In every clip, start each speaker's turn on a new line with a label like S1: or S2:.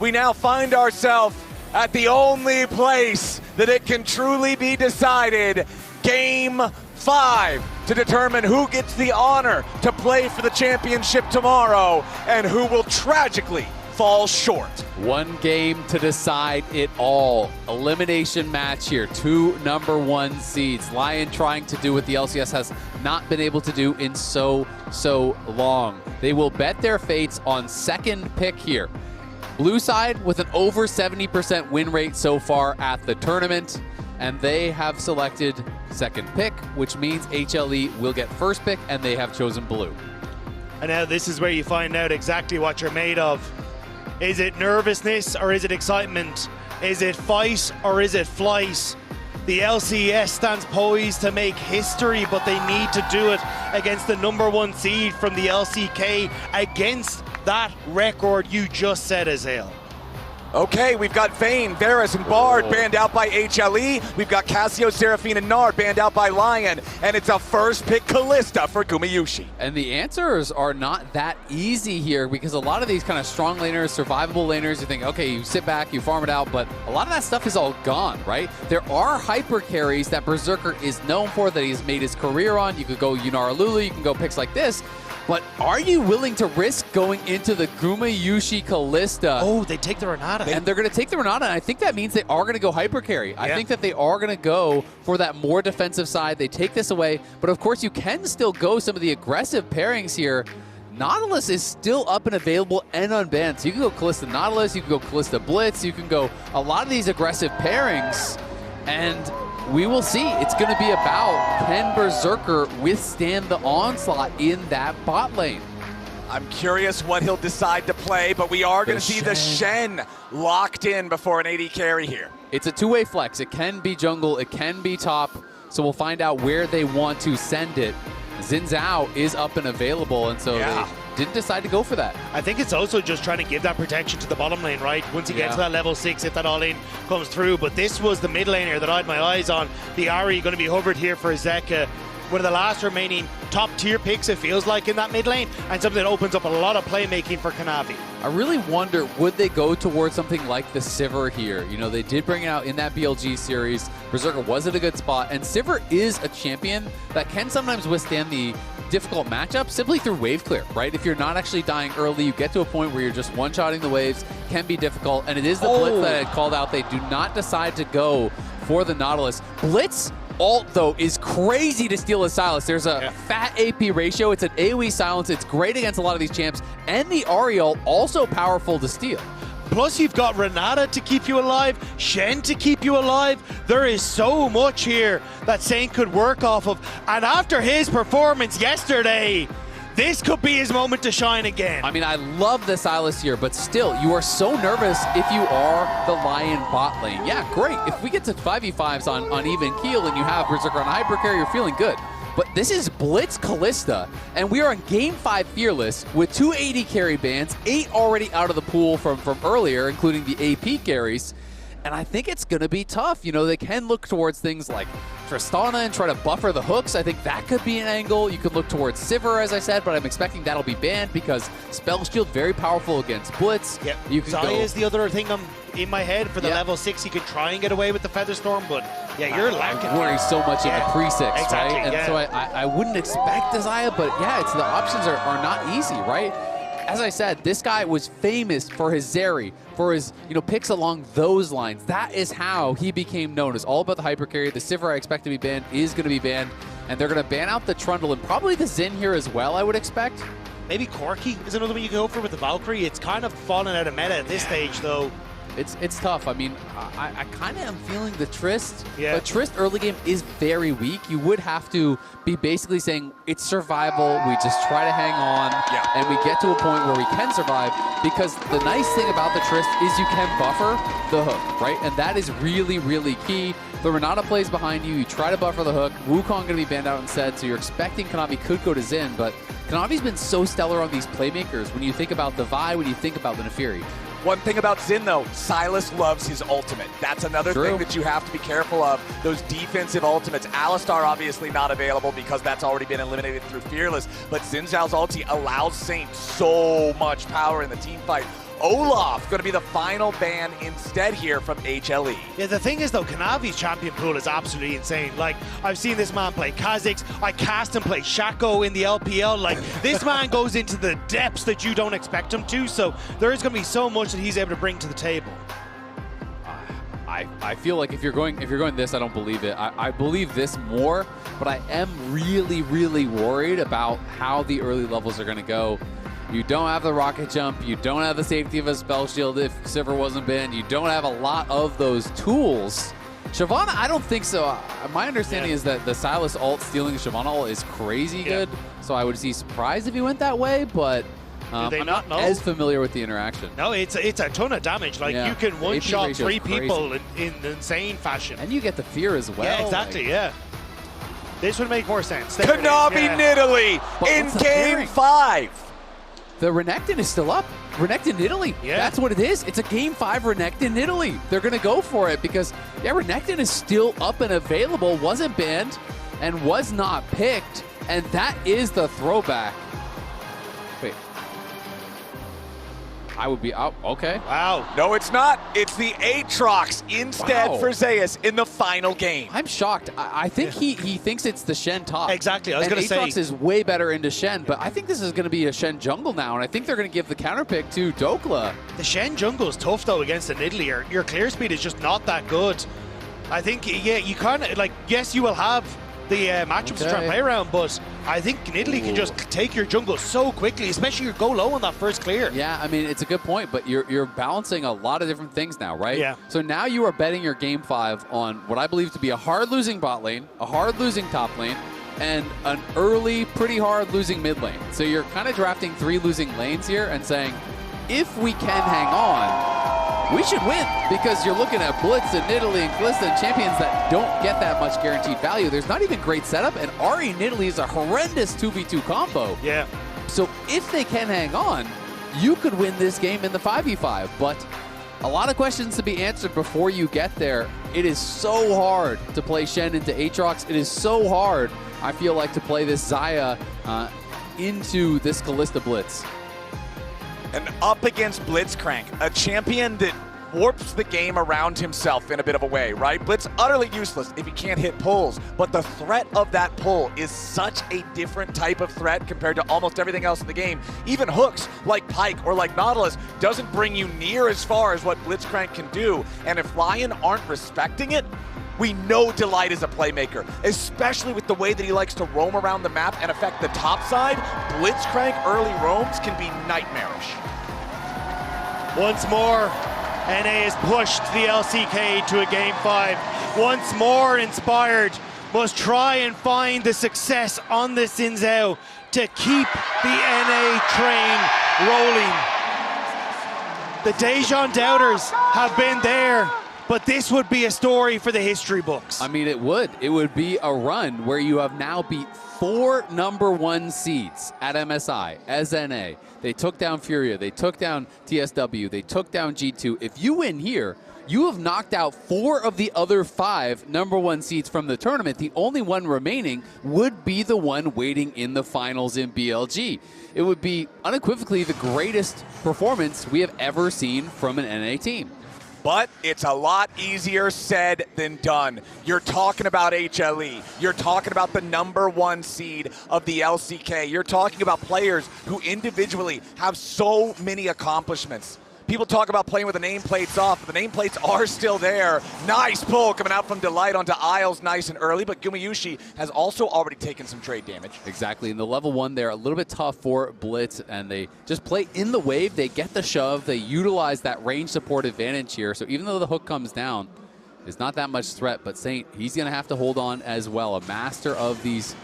S1: we now find ourselves at the only place that it can truly be decided, Game 5, to determine who gets the honor to play for the championship tomorrow and who will tragically fall short.
S2: One game to decide it all. Elimination match here. 2 #1 seeds. LYON trying to do what the LCS has not been able to do in so long. They will bet their fates on second pick here. Blue side with an over 70% win rate so far at the tournament, and they have selected second pick, which means HLE will get first pick, and they have chosen blue.
S3: And now this is where you find out exactly what you're made of. Is it nervousness or is it excitement? Is it fight or is it flight? The LCS stands poised to make history, but they need to do it against the #1 seed from the LCK, against that record you just said, Azale.
S1: Okay, we've got Vayne, Varus, and Bard banned out by HLE. We've got Cassio, Seraphine, and Nard banned out by LYON. And it's a first pick Kalista for GUMAYUSI.
S2: And the answers are not that easy here, because a lot of these kind of strong laners, survivable laners, you think, okay, you sit back, you farm it out, but a lot of that stuff is all gone, right? There are hyper carries that Berserker is known for, that he's made his career on. You could go Yunara Lulu, you can go picks like this. But are you willing to risk going into the GUMAYUSI Kalista?
S3: Oh, they take the Renata.
S2: And they're going to take the Renata, and I think that means they are going to go hyper carry. I think that they are going to go for that more defensive side. They take this away, but of course you can still go some of the aggressive pairings here. Nautilus is still up and available and unbanned. So you can go Kalista Nautilus, you can go Kalista Blitz, you can go a lot of these aggressive pairings, and we will see. It's going to be about, can Berserker withstand the onslaught in that bot lane?
S1: I'm curious what he'll decide to play, but we are going to see the Shen locked in before an AD carry here.
S2: It's a two-way flex. It can be jungle, it can be top, so we'll find out where they want to send it. Xin Zhao is up and available, and so they didn't decide to go for that.
S3: I think it's also just trying to give that protection to the bottom lane, right? Once you get to that level 6, if that all-in comes through. But this was the mid laner that I had my eyes on. The Ahri going to be hovered here for Zeka. One of the last remaining top-tier picks, it feels like, in that mid lane, and something that opens up a lot of playmaking for KANAVI.
S2: I really wonder, would they go towards something like the Sivir here? You know, they did bring it out in that BLG series. Berserker was at a good spot, and Sivir is a champion that can sometimes withstand the difficult matchup simply through wave clear, right? If you're not actually dying early, you get to a point where you're just one-shotting the waves, can be difficult, and it is the Blitz that I had called out. They do not decide to go for the Nautilus. Blitz ult, though, is crazy to steal a Sylas. There's a fat AP ratio. It's an AoE silence. It's great against a lot of these champs. And the Ariel, also powerful to steal.
S3: Plus, you've got Renata to keep you alive, Shen to keep you alive. There is so much here that Saint could work off of. And after his performance yesterday, this could be his moment to shine again.
S2: I mean, I love the Sylas here, but still, you are so nervous if you are the LYON bot lane. Yeah, great. If we get to 5v5s on even keel and you have Berserker on hyper carry, you're feeling good. But this is Blitz Kalista, and we are in Game 5 Fearless with 2 AD carry bans, 8 already out of the pool from earlier, including the AP carries. And I think it's going to be tough. You know, they can look towards things like Tristana and try to buffer the hooks. I think that could be an angle. You could look towards Sivir, as I said, but I'm expecting that'll be banned because Spell Shield very powerful against Blitz.
S3: Yep.
S2: You can
S3: Xayah is the other thing I'm in my head for the level 6. You could try and get away with the Featherstorm, but yeah, you're lacking.
S2: I worry so much in the pre-6,
S3: exactly,
S2: right? And so I wouldn't expect Xayah, but yeah, it's the options are not easy, right? As I said, this guy was famous for his Zeri, for his picks along those lines. That is how he became known. It's all about the hyper carry. The Sivir I expect to be banned is going to be banned, and they're going to ban out the Trundle and probably the Xin here as well, I would expect.
S3: Maybe Corki is another one you can go for with the Valkyrie. It's kind of fallen out of meta at this stage, though.
S2: It's tough. I mean, I kind of am feeling the Trist, but Trist early game is very weak. You would have to be basically saying it's survival. We just try to hang on, and we get to a point where we can survive, because the nice thing about the Trist is you can buffer the hook, right? And that is really, really key. The Renata plays behind you. You try to buffer the hook. Wukong going to be banned out instead, so you're expecting KANAVI could go to Xin, but KANAVI's been so stellar on these playmakers when you think about the Vi, when you think about the Nefiri.
S1: One thing about Xin, though, Sylas loves his ultimate. That's another thing that you have to be careful of, those defensive ultimates. Alistar obviously not available because that's already been eliminated through Fearless, but Xin Zhao's ulti allows Saint so much power in the team fight. Olaf going to be the final ban instead here from HLE.
S3: Yeah, the thing is though, KANAVI's champion pool is absolutely insane. Like, I've seen this man play Kha'Zix. I cast him play Shaco in the LPL. Like, this man goes into the depths that you don't expect him to. So there is going to be so much that he's able to bring to the table.
S2: I feel like if you're going this, I don't believe it. I believe this more, but I am really, really worried about how the early levels are going to go. You don't have the rocket jump. You don't have the safety of a spell shield if Sivir wasn't banned. You don't have a lot of those tools. Shyvana, I don't think so. My understanding is that the Sylas ult stealing the Shyvana ult is crazy good, so I would be surprised if he went that way, but I'm not as familiar with the interaction.
S3: No, it's a ton of damage. Like, you can one-shot 3 people in insane fashion.
S2: And you get the fear as well.
S3: Yeah, exactly, yeah. This would make more sense.
S1: KANAVI Nidalee in Game 5.
S2: The Renekton is still up. Renekton Nidalee. Yeah. That's what it is. It's a Game 5 Renekton Nidalee. They're going to go for it because, Renekton is still up and available, wasn't banned, and was not picked. And that is the throwback. Wait. I would be out. Okay.
S1: Wow. No, it's not. It's the Aatrox instead for Zeus in the final game.
S2: I'm shocked. I think he thinks it's the Shen top.
S3: Exactly. I was going to say.
S2: Aatrox is way better into Shen, but I think this is going to be a Shen jungle now, and I think they're going to give the counter pick to Dhokla.
S3: The Shen jungle is tough, though, against the Nidalee. Your clear speed is just not that good. I think, you kind of, like, yes, you will have the matchups to try and play around, but I think Nidalee can just take your jungle so quickly, especially you go low on that first clear.
S2: Yeah, I mean, it's a good point, but you're balancing a lot of different things now, right?
S3: Yeah.
S2: So now you are betting your Game 5 on what I believe to be a hard losing bot lane, a hard losing top lane, and an early, pretty hard losing mid lane. So you're kind of drafting 3 losing lanes here and saying, if we can hang on, we should win, because you're looking at Blitz and Nidalee and Kalista and champions that don't get that much guaranteed value. There's not even great setup, and Ahri Nidalee is a horrendous 2v2 combo.
S3: Yeah.
S2: So if they can hang on, you could win this game in the 5v5, but a lot of questions to be answered before you get there. It is so hard to play Shen into Aatrox. It is so hard, I feel like, to play this Xayah into this Kalista Blitz.
S1: And up against Blitzcrank, a champion that warps the game around himself in a bit of a way, right? Blitz utterly useless if he can't hit pulls, but the threat of that pull is such a different type of threat compared to almost everything else in the game. Even hooks like Pike or like Nautilus doesn't bring you near as far as what Blitzcrank can do, and if LYON aren't respecting it, we know Delight is a playmaker, especially with the way that he likes to roam around the map and affect the top side. Blitzcrank early roams can be nightmarish.
S3: Once more, NA has pushed the LCK to a Game 5. Once more, Inspired must try and find the success on the Xin Zhao to keep the NA train rolling. The Daejeon doubters have been there, but this would be a story for the history books.
S2: I mean, it would. It would be a run where you have now beat 4 #1 seeds at MSI as NA. They took down Furia, they took down TSW, they took down G2. If you win here, you have knocked out 4 of the other 5 #1 seeds from the tournament. The only one remaining would be the one waiting in the finals in BLG. It would be unequivocally the greatest performance we have ever seen from an NA team.
S1: But it's a lot easier said than done. You're talking about HLE. You're talking about the #1 seed of the LCK. You're talking about players who individually have so many accomplishments. People talk about playing with the nameplates off, but the nameplates are still there. Nice pull coming out from Delight onto Isles, nice and early, but GUMAYUSI has also already taken some trade damage.
S2: Exactly, and the level 1 there, a little bit tough for Blitz, and they just play in the wave, they get the shove, they utilize that range support advantage here, so even though the hook comes down, it's not that much threat, but Saint, he's going to have to hold on as well, a master of these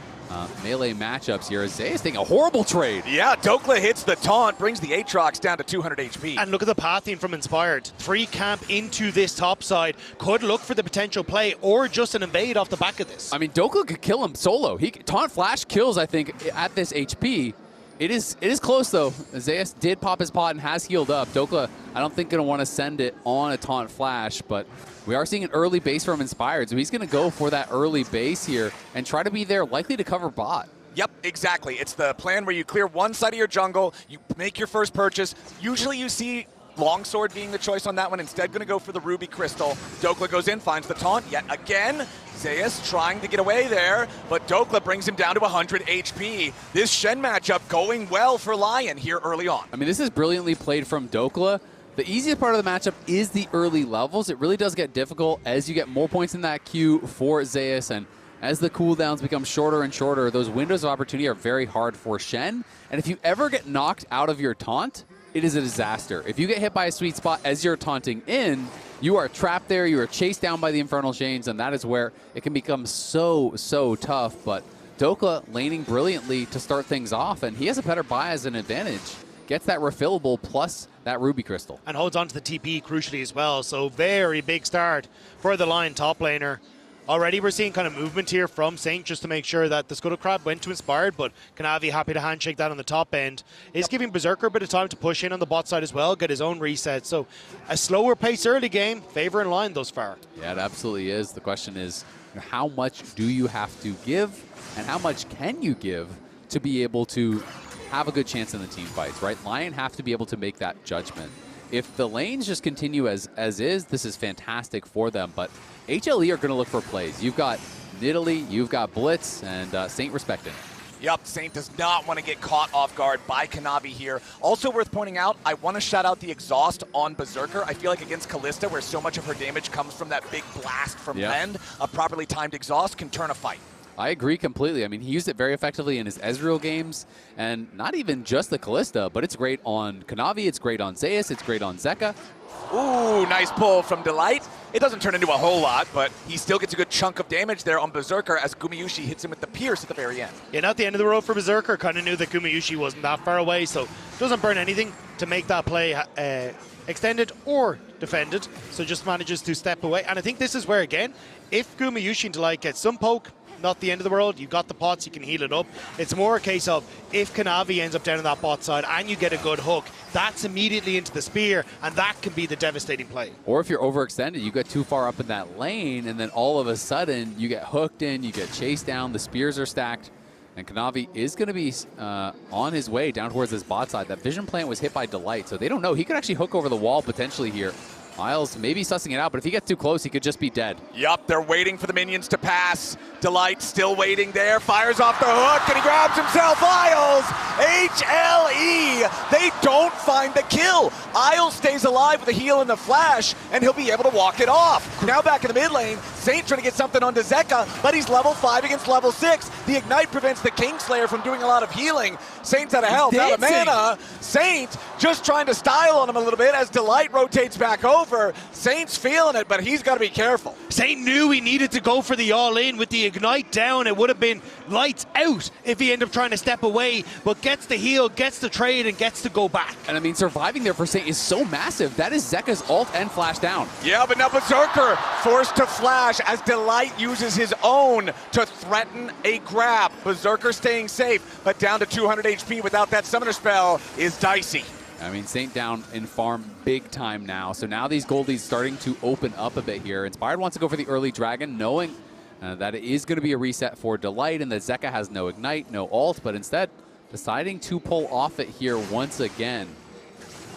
S2: melee matchups here. Xayah's taking a horrible trade.
S1: Yeah, Dhokla hits the taunt, brings the Aatrox down to 200 HP.
S3: And look at the pathing from Inspired. 3 camp into this top side. Could look for the potential play or just an invade off the back of this.
S2: I mean, Dhokla could kill him solo. Taunt Flash kills, I think, at this HP. It is close, though. Zeus did pop his pot and has healed up. Dhokla, I don't think, going to want to send it on a Taunt Flash, but we are seeing an early base from Inspired, so he's going to go for that early base here and try to be there, likely to cover bot.
S1: Yep, exactly. It's the plan where you clear one side of your jungle, you make your first purchase. Usually you see Longsword being the choice on that one. Instead, going to go for the Ruby Crystal. Dhokla goes in, finds the taunt yet again. Zeus trying to get away there, but Dhokla brings him down to 100 HP. This Shen matchup going well for LYON here early on.
S2: I mean, this is brilliantly played from Dhokla. The easiest part of the matchup is the early levels. It really does get difficult as you get more points in that queue for Zeus, and as the cooldowns become shorter and shorter, those windows of opportunity are very hard for Shen. And if you ever get knocked out of your taunt, it is a disaster. If you get hit by a sweet spot as you're taunting in, you are trapped there, you are chased down by the Infernal Chains, and that is where it can become so tough. But Dhokla laning brilliantly to start things off, and he has a better buy as an advantage. Gets that refillable plus that Ruby Crystal.
S3: And holds on to the TP crucially as well, so very big start for the LYON top laner. Already we're seeing kind of movement here from Saint just to make sure that the Scuttle Crab went to Inspired, but KANAVI happy to handshake that on the top end. Is giving Berserker a bit of time to push in on the bot side as well, get his own reset. So a slower pace early game, favoring LYON thus far.
S2: Yeah, it absolutely is. The question is, how much do you have to give, and how much can you give to be able to have a good chance in the team fights, right? LYON have to be able to make that judgment. If the lanes just continue as is, this is fantastic for them, but HLE are going to look for plays. You've got Nidalee, you've got Blitz, and Saint respecting.
S1: Yep, Saint does not want to get caught off guard by KANAVI here. Also worth pointing out, I want to shout out the exhaust on Berserker. I feel like against Kalista, where so much of her damage comes from that big blast from Lend, a properly timed exhaust can turn a fight.
S2: I agree completely. I mean, he used it very effectively in his Ezreal games, and not even just the Kalista, but it's great on KANAVI, it's great on Zeus, it's great on Zeka.
S1: Ooh, nice pull from Delight. It doesn't turn into a whole lot, but he still gets a good chunk of damage there on Berserker as GUMAYUSI hits him with the Pierce at the very end.
S3: Yeah, not the end of the road for Berserker. Kind of knew that GUMAYUSI wasn't that far away, so doesn't burn anything to make that play extended or defended, so just manages to step away. And I think this is where, again, if GUMAYUSI and Delight get some poke, not the end of the world. You've got the pots, you can heal it up. It's more a case of if KANAVI ends up down on that bot side and you get a good hook, that's immediately into the spear, and that can be the devastating play.
S2: Or if you're overextended, you get too far up in that lane, and then all of a sudden you get hooked in, you get chased down, the spears are stacked, and KANAVI is going to be on his way down towards this bot side. That vision plant was hit by Delight, so they don't know. He could actually hook over the wall potentially here. Miles maybe sussing it out, but if he gets too close, he could just be dead.
S1: Yup, they're waiting for the minions to pass. Delight still waiting there, fires off the hook, and he grabs himself Isles. HLE, they don't find the kill. Isles stays alive with a heal and the flash, and he'll be able to walk it off. Now back in the mid lane, Saint trying to get something onto Zeka, but he's level 5 against level 6. The Ignite prevents the Kingslayer from doing a lot of healing. Saint's out of health, out of mana. Saint just trying to style on him a little bit as Delight rotates back over. Saint's feeling it, but he's got to be careful.
S3: Saint knew he needed to go for the all-in with the Ignite down. It would have been lights out if he ended up trying to step away, but gets the heal, gets the trade, and gets to go back.
S2: And I mean, surviving there for Saint is so massive. That is Zeka's ult and flash down.
S1: Yeah, but now Berserker forced to flash as Delight uses his own to threaten a grab. Berserker staying safe, but down to 200 HP without that summoner spell is dicey.
S2: I mean, Saint down in farm big time now. So now these gold leads starting to open up a bit here. Inspired wants to go for the early dragon, knowing that it is going to be a reset for Delight and that Zeka has no ignite, no ult, but instead deciding to pull off it here once again.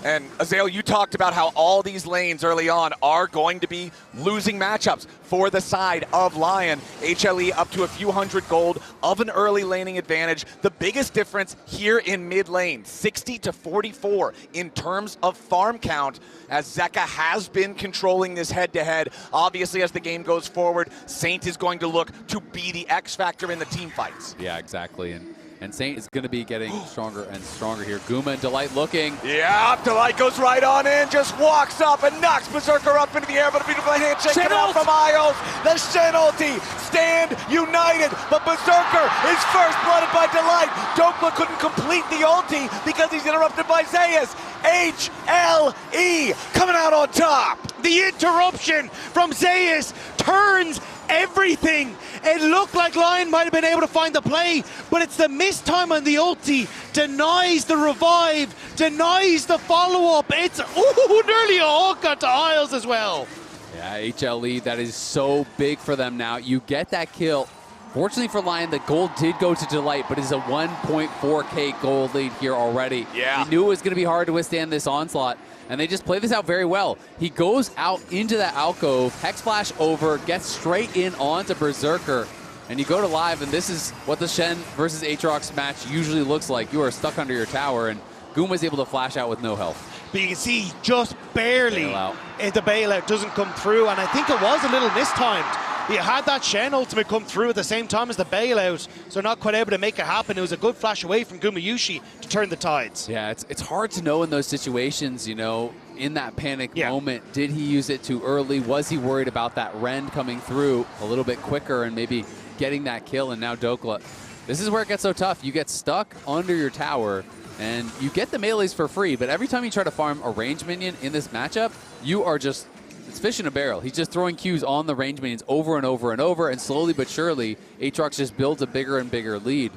S1: And Azael, you talked about how all these lanes early on are going to be losing matchups for the side of LYON. HLE up to a few hundred gold of an early laning advantage. The biggest difference here in mid lane, 60 to 44 in terms of farm count, as Zeka has been controlling this head-to-head. Obviously, as the game goes forward, Saint is going to look to be the X factor in the team fights.
S2: Yeah, exactly. And Saint is going to be getting stronger and stronger here. Guma and Delight looking.
S1: Yeah, Delight goes right on in, just walks up and knocks Berserker up into the air, but a beautiful handshake coming out from Isles. The Shen ulti stand united, but Berserker is first blooded by Delight. Dhokla couldn't complete the ulti because he's interrupted by Zeus. HLE coming out on top.
S3: The interruption from Zeus turns everything. It looked like LYON might have been able to find the play, but it's the missed time on the ulti, denies the revive, denies the follow-up. It's nearly a hook to Isles as well.
S2: Yeah, HLE, that is so big for them now. You get that kill. Fortunately for LYON, the gold did go to Delight, but it's a 1.4k gold lead here already.
S1: Yeah.
S2: We knew it was going to be hard to withstand this onslaught. and they just play this out very well. He goes out into that alcove, Hex Flash over, gets straight in onto Berserker, and you go to live, and this is what the Shen versus Aatrox match usually looks like. You are stuck under your tower, and Guma's able to flash out with no health.
S3: But you can see just barely
S2: Bailout.
S3: the bailout doesn't come through, and I think it was a little mistimed. He had that Shen ultimate come through at the same time as the bailout, so not quite able to make it happen. It was a good flash away from GUMAYUSI to turn the tides.
S2: Yeah, it's hard to know in those situations, you know, in that panic moment. Did he use it too early? Was he worried about that Rend coming through a little bit quicker and maybe getting that kill? And now Dhokla. This is where it gets so tough. You get stuck under your tower, and you get the melees for free, but every time you try to farm a range minion in this matchup, you are just, it's fish in a barrel. He's just throwing Qs on the range minions over and over and over, and slowly but surely, Aatrox just builds a bigger and bigger lead.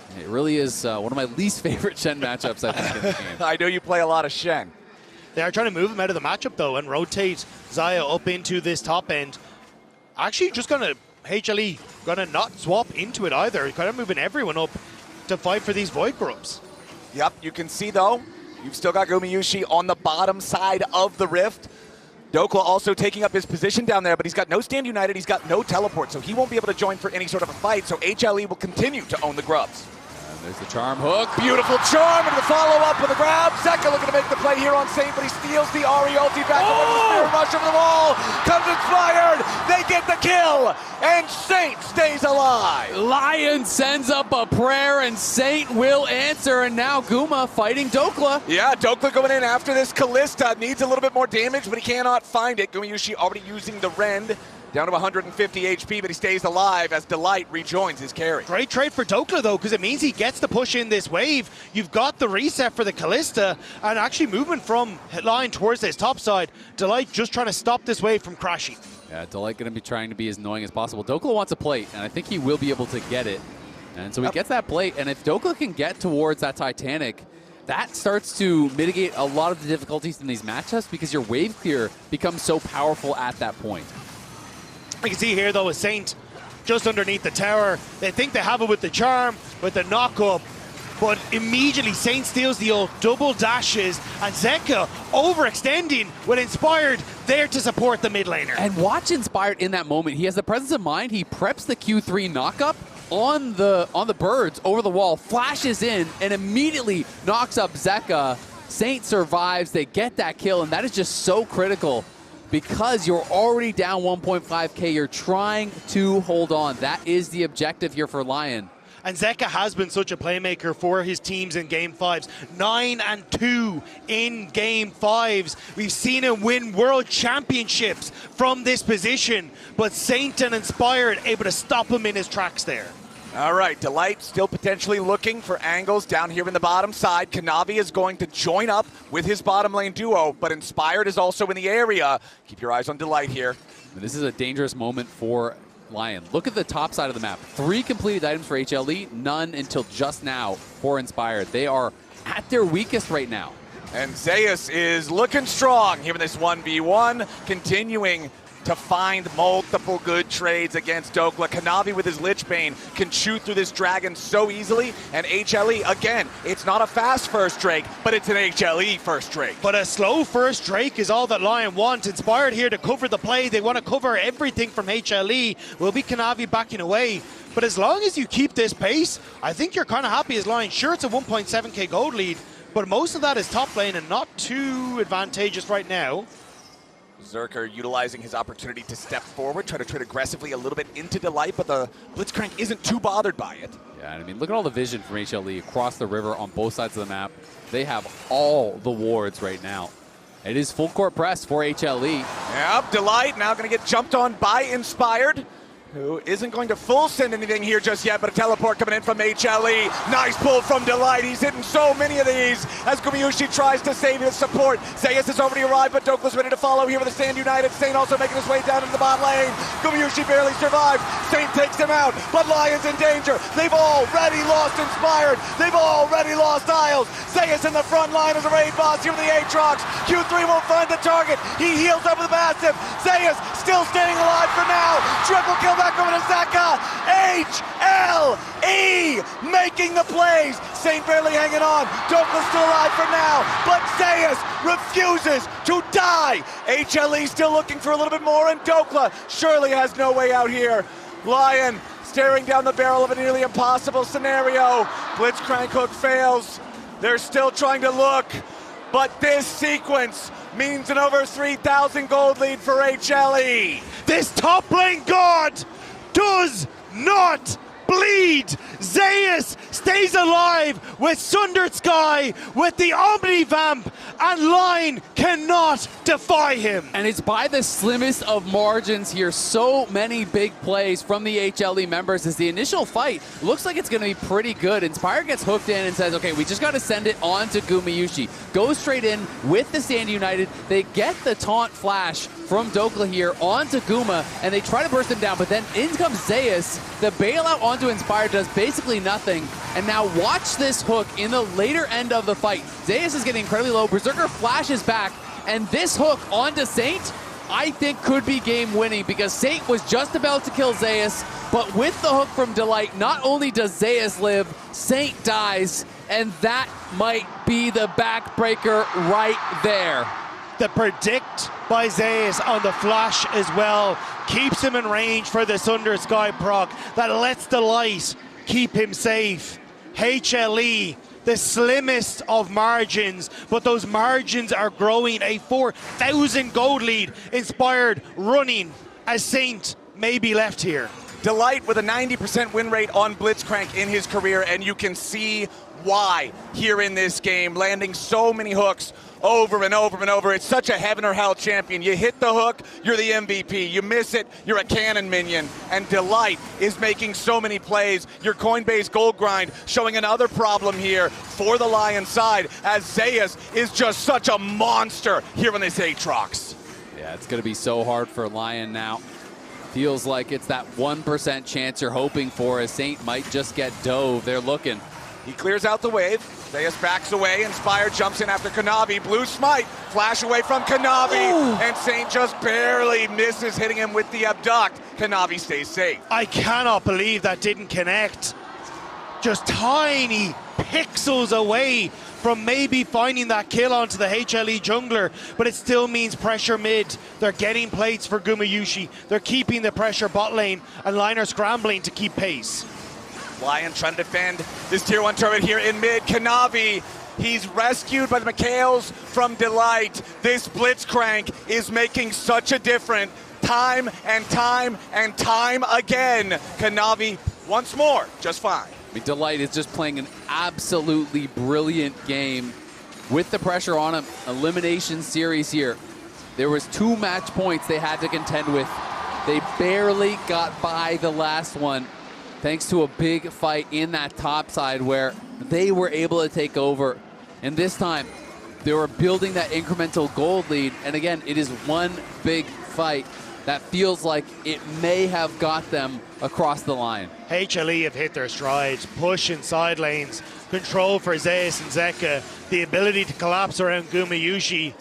S2: And it really is one of my least favorite Shen matchups I think in the game.
S1: I know you play a lot of Shen.
S3: They are trying to move him out of the matchup, though, and rotate Xayah up into this top end. Actually, just going to, HLE, going to not swap into it either. Kind of moving everyone up to fight for these Void Grubs.
S1: Yep, you can see, though, you've still got GUMAYUSI on the bottom side of the rift. Dhokla also taking up his position down there, but he's got no stand united, he's got no teleport, so he won't be able to join for any sort of a fight, so HLE will continue to own the grubs.
S2: And there's the charm hook.
S1: Beautiful charm, and the follow-up with a grab. Zeka looking to make the play here on Saint, but he steals the Ahri ulti back away from the spear rush over the wall. Comes inspired, they get the kill, and Saint stays alive.
S2: Lion sends up a prayer, and Saint will answer, and now Guma fighting Dhokla.
S1: Yeah, Dhokla going in after this. Kalista needs a little bit more damage, but he cannot find it. GUMAYUSI already using the Rend. Down to 150 HP, but he stays alive as Delight rejoins his carry.
S3: Great trade for Dhokla, though, because it means he gets to push in this wave. You've got the reset for the Kalista, and actually movement from line towards this top side. Delight just trying to stop this wave from crashing.
S2: Yeah, Delight going to be trying to be as annoying as possible. Dhokla wants a plate, and I think he will be able to get it. And so he gets that plate, and if Dhokla can get towards that Titanic, that starts to mitigate a lot of the difficulties in these matchups because your wave clear becomes so powerful at that point.
S3: You can see here, though, with Saint just underneath the tower. They think they have it with the charm, with the knock-up, but immediately Saint steals the old double dashes, and Zeka overextending with Inspired there to support the mid laner.
S2: And watch Inspired in that moment. He has the presence of mind. He preps the Q3 knock-up on the birds over the wall, flashes in, and immediately knocks up Zeka. Saint survives. They get that kill, and that is just so critical. Because you're already down 1.5k, you're trying to hold on. That is the objective here for LYON.
S3: And Zeka has been such a playmaker for his teams in Game 5s. 9-2 in Game 5s. We've seen him win World Championships from this position, but Saint and Inspired able to stop him in his tracks there.
S1: All right, Delight still potentially looking for angles down here in the bottom side. KANAVI is going to join up with his bottom lane duo, but Inspired is also in the area. Keep your eyes on Delight here.
S2: This is a dangerous moment for LYON. Look at the top side of the map. 3 completed items for HLE, none until just now for Inspired. They are at their weakest right now.
S1: And Zeus is looking strong here in this 1v1, continuing to find multiple good trades against Dhokla. KANAVI with his Lich Bane can chew through this dragon so easily, and HLE, again, it's not a fast first Drake, but it's an HLE first Drake.
S3: But a slow first Drake is all that LYON wants. Inspired here to cover the play. They want to cover everything from HLE. Will be KANAVI backing away. But as long as you keep this pace, I think you're kind of happy as LYON. Sure, it's a 1.7k gold lead, but most of that is top lane and not too advantageous right now.
S1: Berserker utilizing his opportunity to step forward, try to trade aggressively a little bit into Delight, but the Blitzcrank isn't too bothered by it.
S2: Yeah, I mean, look at all the vision from HLE across the river on both sides of the map. They have all the wards right now. It is full court press for HLE.
S1: Yep, Delight now going to get jumped on by Inspired, who isn't going to full send anything here just yet, but a teleport coming in from HLE. Nice pull from Delight. He's hitting so many of these as GUMAYUSI tries to save his support. Zeus has already arrived, but Dhokla's ready to follow here with the Stand United. Saint also making his way down into the bot lane. GUMAYUSI barely survived. Saint takes him out, but LYON's in danger. They've already lost Inspired. They've already lost Isles. Zeus in the front line as a raid boss here with the Aatrox. Q3 won't find the target. He heals up with the massive. Zeus still staying alive for now. Triple kill back over to Zeka. HLE HLE making the plays. Saint barely hanging on. Dhokla still alive for now, but Zeus refuses to die. HLE still looking for a little bit more, and Dhokla surely has no way out here. LYON staring down the barrel of a nearly impossible scenario. Blitzcrank hook fails. They're still trying to look, but this sequence means an over 3,000 gold lead for HLE.
S3: This top lane god does not bleed. Zeus stays alive with Sundered Sky, with the Omnivamp, and Line cannot defy him.
S2: And it's by the slimmest of margins here. So many big plays from the HLE members as the initial fight looks like it's going to be pretty good. Inspire gets hooked in and says, okay, we just got to send it on to GUMAYUSI. Goes straight in with the Stand United. They get the taunt flash from Dhokla here onto Guma, and they try to burst him down, but then in comes Zeus. The bailout onto Inspire does basically nothing, and now watch this hook in the later end of the fight. Zeus is getting incredibly low. Berserker flashes back, and this hook onto Saint, I think could be game winning, because Saint was just about to kill Zeus, but with the hook from Delight, not only does Zeus live, Saint dies, and that might be the backbreaker right there.
S3: The predict by Zeus on the flash as well keeps him in range for the Sundered Sky proc that lets Delight keep him safe. HLE, the slimmest of margins, but those margins are growing. A 4,000 gold lead. Inspired running as Saint may be left here.
S1: Delight with a 90% win rate on Blitzcrank in his career, and you can see why here in this game, landing so many hooks over and over and over. It's such a heaven or hell champion. You hit the hook, you're the MVP. You miss it, you're a cannon minion. And Delight is making so many plays. Your Coinbase gold grind showing another problem here for the LYON side, as Zeus is just such a monster here on this Aatrox.
S2: Yeah, it's going to be so hard for LYON now. Feels like it's that 1% chance you're hoping for, as Saint might just get dove. They're looking.
S1: He clears out the wave. Zeus backs away. Inspire jumps in after KANAVI. Blue smite. Flash away from KANAVI.
S3: Ooh.
S1: And Saint just barely misses hitting him with the abduct. KANAVI stays safe.
S3: I cannot believe that didn't connect. Just tiny pixels away from maybe finding that kill onto the HLE jungler, but it still means pressure mid. They're getting plates for GUMAYUSI. They're keeping the pressure bot lane, and LYON are scrambling to keep pace.
S1: LYON trying to defend this tier 1 turret here in mid. KANAVI, he's rescued by the McHale's from Delight. This Blitzcrank is making such a difference time and time and time again. KANAVI once more, just fine.
S2: I mean, Delight is just playing an absolutely brilliant game with the pressure on him. Elimination series here. There was 2 match points they had to contend with. They barely got by the last one, thanks to a big fight in that top side where they were able to take over. And this time, they were building that incremental gold lead. And again, it is one big fight that feels like it may have got them across the line.
S3: HLE have hit their strides, push in side lanes, control for Zeus and Zeka, the ability to collapse around GUMAYUSI.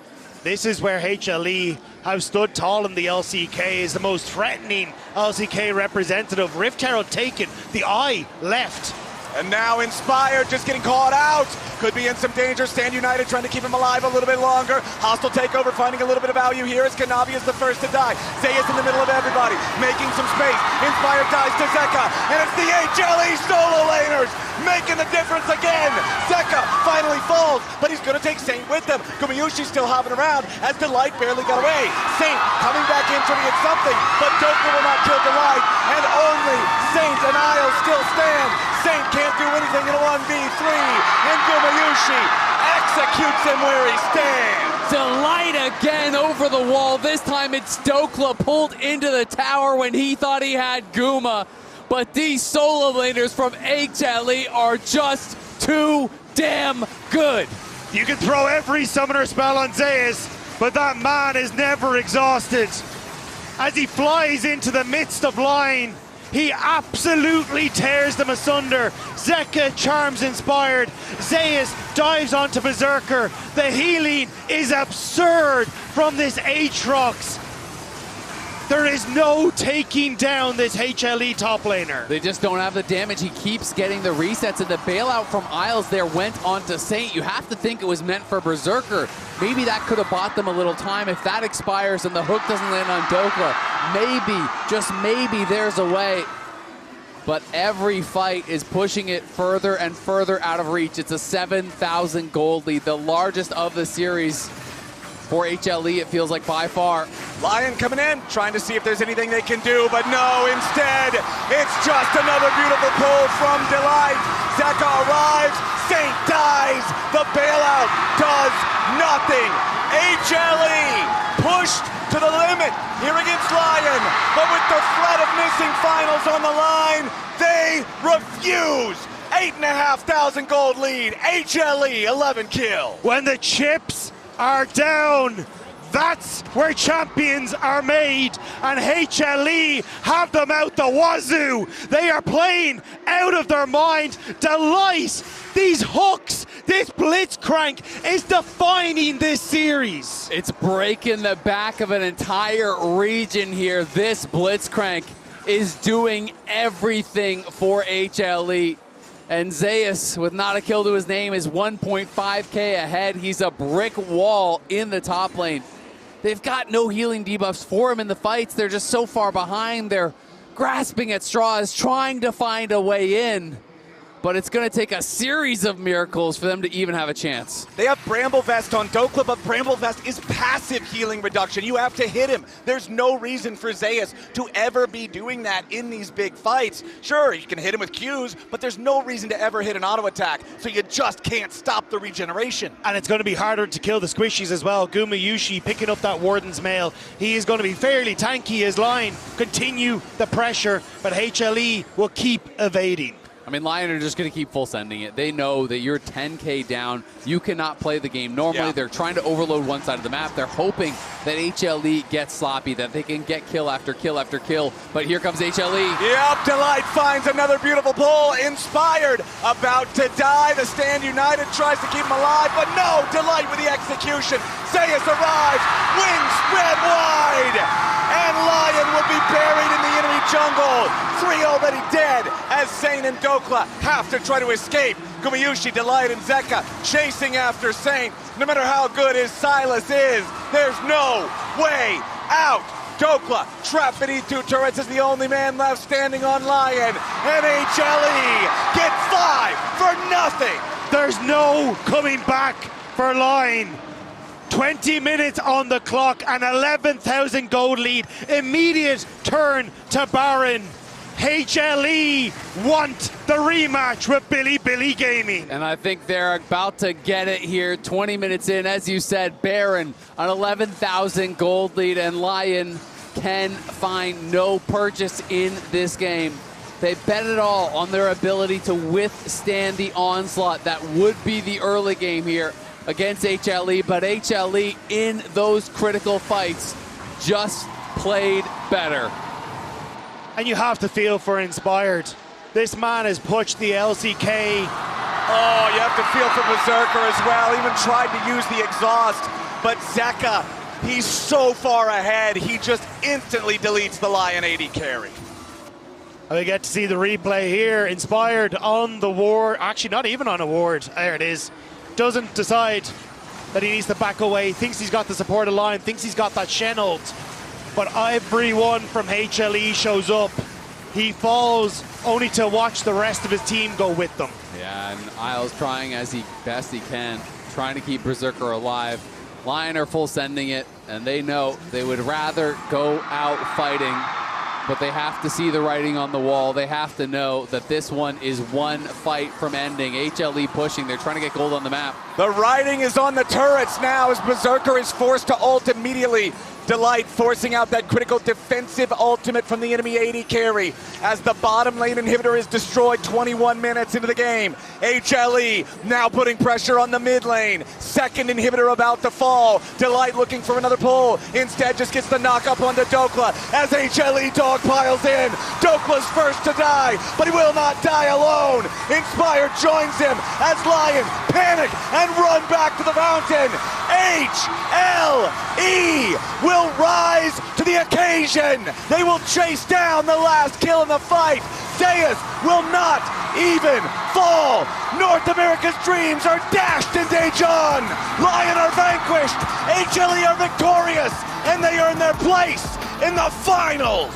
S3: This is where HLE have stood tall in the LCK, is the most threatening LCK representative. Rift Herald taken, the eye left.
S1: And now Inspire just getting caught out. Could be in some danger. Stand United trying to keep him alive a little bit longer. Hostile takeover finding a little bit of value here as KANAVI is the first to die. Zeus in the middle of everybody, making some space. Inspire dies to Zeka, and it's the HLE solo laners making the difference again. Zeka finally falls, but he's going to take Saint with him. GUMAYUSI still hopping around as Delight barely got away. Saint coming back in trying to get something, but Dhokla will not kill Delight, and only Saint and Isle still stand. Saint can't do anything in a 1v3, and GUMAYUSI executes him where he stands.
S2: Delight again over the wall. This time it's Dhokla pulled into the tower when he thought he had Guma. But these solo laners from HLE are just too damn good.
S3: You can throw every summoner spell on Zeus, but that man is never exhausted. As he flies into the midst of LYON, he absolutely tears them asunder. Zeka charms Inspired. Zeus dives onto Berserker. The healing is absurd from this Aatrox. There is no taking down this HLE top laner.
S2: They just don't have the damage. He keeps getting the resets, and the bailout from Isles there went onto Saint. You have to think it was meant for Berserker. Maybe that could have bought them a little time. If that expires and the hook doesn't land on Dhokla, maybe, just maybe there's a way. But every fight is pushing it further and further out of reach. It's a 7,000 gold lead, the largest of the series for HLE, it feels like, by far.
S1: LYON coming in, trying to see if there's anything they can do, but no, instead, it's just another beautiful pull from Delight. Zeka arrives, Saint dies, the bailout does nothing. HLE pushed to the limit here against LYON, but with the threat of missing finals on the line, they refuse. 8,500 gold lead, HLE 11 kill.
S3: When the chips are down, that's where champions are made, and HLE have them out the wazoo. They are playing out of their mind. Delight, these hooks, this Blitzcrank is defining this series.
S2: It's breaking the back of an entire region here. This Blitzcrank is doing everything for HLE. And Zeus, with not a kill to his name, is 1.5k ahead. He's a brick wall in the top lane. They've got no healing debuffs for him in the fights. They're just so far behind. They're grasping at straws, trying to find a way in. But it's going to take a series of miracles for them to even have a chance.
S1: They have Bramble Vest on Dhokla, but Bramble Vest is passive healing reduction. You have to hit him. There's no reason for Zeus to ever be doing that in these big fights. Sure, you can hit him with Qs, but there's no reason to ever hit an auto attack, so you just can't stop the regeneration.
S3: And it's going to be harder to kill the squishies as well. GUMAYUSI picking up that Warden's Mail. He is going to be fairly tanky as LYON continue the pressure, but HLE will keep evading.
S2: I mean, LYON are just going to keep full sending it. They know that you're 10k down. You cannot play the game normally.
S1: Yeah.
S2: They're trying to overload one side of the map. They're hoping that HLE gets sloppy, that they can get kill after kill after kill. But here comes HLE.
S1: Yep, Delight finds another beautiful pull. Inspired, about to die. The Stand United tries to keep him alive, but no, Delight with the execution. Zeus arrives, wings spread wide, and LYON will be buried in the enemy jungle. 3 already dead as Saint and Dhokla have to try to escape. GUMAYUSI, Delight, and Zeka chasing after Saint. No matter how good his Sylas is, there's no way out. Dhokla trapped beneath 2 turrets is the only man left standing on LYON, and HLE get 5 for nothing.
S3: There's no coming back for LYON. 20 minutes on the clock, an 11,000 gold lead. Immediate turn to Baron. HLE want the rematch with Billy Gaming.
S2: And I think they're about to get it here. 20 minutes in, as you said, Baron, an 11,000 gold lead, and LYON can find no purchase in this game. They bet it all on their ability to withstand the onslaught that would be the early game here against HLE, but HLE in those critical fights just played better.
S3: And you have to feel for Inspired. This man has pushed the LCK.
S1: Oh, you have to feel for Berserker as well. Even tried to use the exhaust, but Zeka, he's so far ahead, he just instantly deletes the LYON AD carry.
S3: And we get to see the replay here. Inspired on the ward, actually not even on a ward. There it is. Doesn't decide that he needs to back away, thinks he's got the support of LYON, thinks he's got that Shen ult. But everyone from HLE shows up. He falls only to watch the rest of his team go with them.
S2: Yeah, and Isles trying as best he can, trying to keep Berserker alive. LYON are full sending it, and they know they would rather go out fighting, but they have to see the writing on the wall. They have to know that this one is one fight from ending. HLE pushing, they're trying to get gold on the map.
S1: The writing is on the turrets now as Berserker is forced to ult immediately. Delight forcing out that critical defensive ultimate from the enemy AD carry as the bottom lane inhibitor is destroyed 21 minutes into the game. HLE now putting pressure on the mid lane. Second inhibitor about to fall. Delight looking for another pull. Instead just gets the knock up onto Dhokla as HLE dog piles in. Dokla's first to die, but he will not die alone. Inspired joins him as LYON panic and run back to the fountain. HLE will rise rise to the occasion. They will chase down the last kill in the fight. Zeus will not even fall. North America's dreams are dashed in Daejeon. LYON are vanquished. HLE are victorious, and they earn their place in the finals.